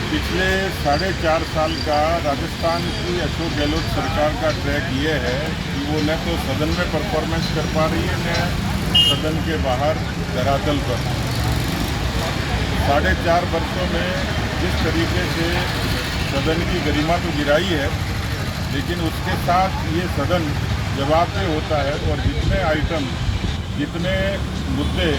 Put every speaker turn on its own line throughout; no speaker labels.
पिछले 4.5 साल का राजस्थान की अशोक गहलोत सरकार का ट्रैक ये है कि वो न तो सदन में परफॉर्मेंस कर पा रही है, न सदन के बाहर धरातल पर। 4.5 वर्षों में जिस तरीके से सदन की गरिमा तो गिराई है, लेकिन उसके साथ ये सदन जवाबदेह होता है और जितने आइटम, जितने मुद्दे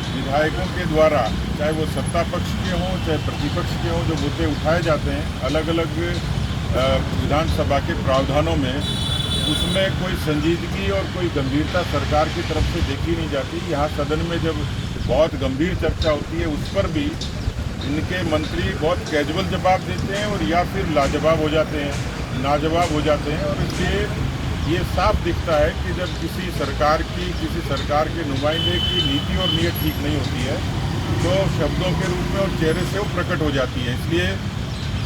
विधायकों के द्वारा, चाहे वो सत्ता पक्ष के हों चाहे प्रतिपक्ष के हों, जो मुद्दे उठाए जाते हैं अलग अलग विधानसभा के प्रावधानों में, उसमें कोई संजीदगी और कोई गंभीरता सरकार की तरफ से देखी नहीं जाती। यहाँ सदन में जब बहुत गंभीर चर्चा होती है उस पर भी इनके मंत्री बहुत कैजुअल जवाब देते हैं और या फिर लाजवाब हो जाते हैं, नाजवाब हो जाते हैं। और इसलिए ये साफ दिखता है कि जब किसी सरकार के नुमाइंदे की नीति और नीयत ठीक नहीं होती है तो शब्दों के रूप में और चेहरे से वो प्रकट हो जाती है। इसलिए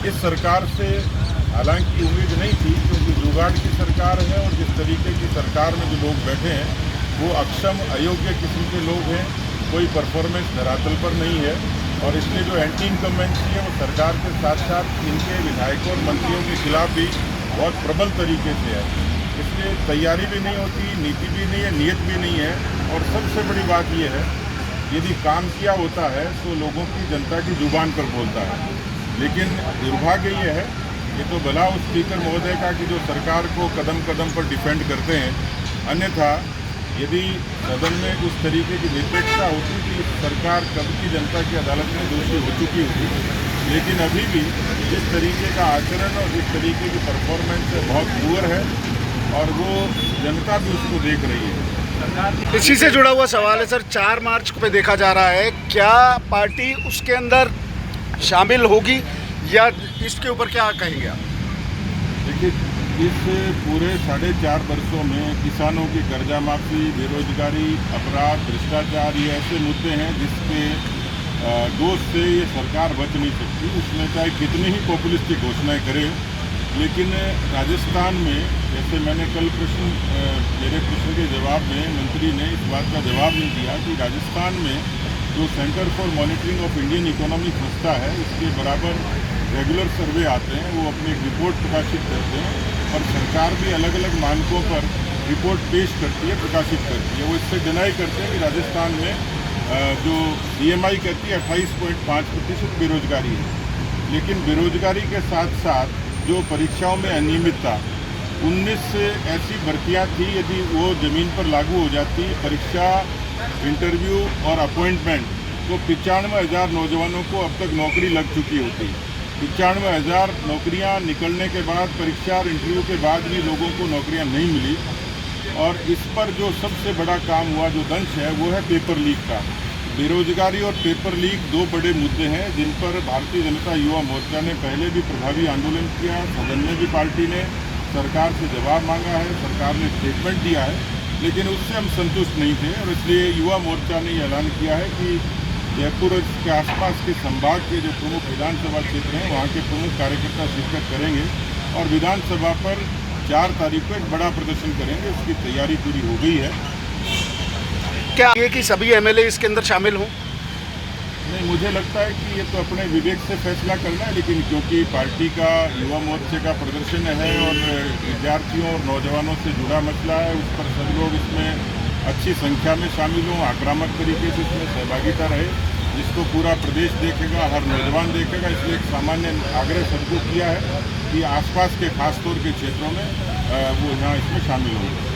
इस सरकार से हालांकि उम्मीद नहीं थी, क्योंकि जुगाड़ की सरकार है और जिस तरीके की सरकार में जो लोग बैठे हैं वो अक्षम, अयोग्य किस्म के लोग हैं, कोई परफॉर्मेंस धरातल पर नहीं है। और इसलिए जो एंटी इनकम्बेंसी है वो सरकार के साथ साथ इनके विधायकों और मंत्रियों के खिलाफ भी बहुत प्रबल तरीके से है। इसलिए तैयारी भी नहीं होती, नीति भी नहीं है, नीयत भी नहीं है। और सबसे बड़ी बात यह है, यदि काम किया होता है तो लोगों की, जनता की जुबान पर बोलता है। लेकिन दुर्भाग्य ये है, ये तो भला उस स्पीकर महोदय का कि जो सरकार को कदम कदम पर डिफेंड करते हैं, अन्यथा यदि सदन में उस तरीके की निरपेक्षता होती कि सरकार कब की जनता की अदालत में दोषी हो चुकी होती। लेकिन अभी भी जिस तरीके का आचरण और जिस तरीके की परफॉर्मेंस है बहुत पुअर है और वो जनता भी उसको देख रही है।
इसी से जुड़ा हुआ सवाल है सर, 4 मार्च पे देखा जा रहा है, क्या पार्टी उसके अंदर शामिल होगी या इसके ऊपर क्या कहेंगे आप?
देखिए, इस पूरे 4.5 वर्षों में किसानों की कर्जा माफ़ी, बेरोजगारी, अपराध, भ्रष्टाचार, ये ऐसे मुद्दे हैं जिसके दोष से ये सरकार बच नहीं सकती। उसमें चाहे कितनी ही पॉपुलिस्टिक घोषणाएं करे, लेकिन राजस्थान में, जैसे मैंने कल मेरे प्रश्न के जवाब में मंत्री ने इस बात का जवाब नहीं दिया कि राजस्थान में जो centre for monitoring of Indian economy संस्था है, इसके बराबर रेगुलर सर्वे आते हैं, वो अपनी एक रिपोर्ट प्रकाशित करते हैं और सरकार भी अलग अलग मानकों पर रिपोर्ट पेश करती है, प्रकाशित करती है। वो इससे डिनाई करते हैं कि राजस्थान में जो CMI कहती है 28.5% बेरोजगारी है। लेकिन बेरोजगारी के साथ साथ जो परीक्षाओं में अनियमितता, 19 ऐसी भर्तियां थी, यदि वो ज़मीन पर लागू हो जाती, परीक्षा, इंटरव्यू और अपॉइंटमेंट, तो 95,000 नौजवानों को अब तक नौकरी लग चुकी होती। 95,000 नौकरियां निकलने के बाद, परीक्षा और इंटरव्यू के बाद भी लोगों को नौकरियां नहीं मिली। और इस पर जो सबसे बड़ा काम हुआ, जो दंश है, वो है पेपर लीक का। बेरोजगारी और पेपर लीक 2 बड़े मुद्दे हैं जिन पर भारतीय जनता युवा मोर्चा ने पहले भी प्रभावी आंदोलन किया। सदन में भी पार्टी ने सरकार से जवाब मांगा है, सरकार ने स्टेटमेंट दिया है, लेकिन उससे हम संतुष्ट नहीं थे। और इसलिए युवा मोर्चा ने ये ऐलान किया है कि जयपुर और इसके आसपास के संभाग के जो प्रमुख विधानसभा क्षेत्र हैं, वहाँ के प्रमुख कार्यकर्ता शिरकत करेंगे और विधानसभा पर 4 तारीख को एक बड़ा प्रदर्शन करेंगे। उसकी तैयारी पूरी हो गई है।
क्या ये कि सभी MLA इसके अंदर शामिल हों?
नहीं, मुझे लगता है कि ये तो अपने विवेक से फैसला करना है, लेकिन क्योंकि पार्टी का, युवा मोर्चे का प्रदर्शन है और विद्यार्थियों और नौजवानों से जुड़ा मसला है, उस पर सब लोग इसमें अच्छी संख्या में शामिल हों, आक्रामक तरीके से इसमें सहभागिता रहे, जिसको पूरा प्रदेश देखेगा, हर नौजवान देखेगा। इसलिए एक सामान्य आग्रह सबको किया है कि आसपास के खासतौर के क्षेत्रों में वो यहाँ इसमें शामिल होंगे।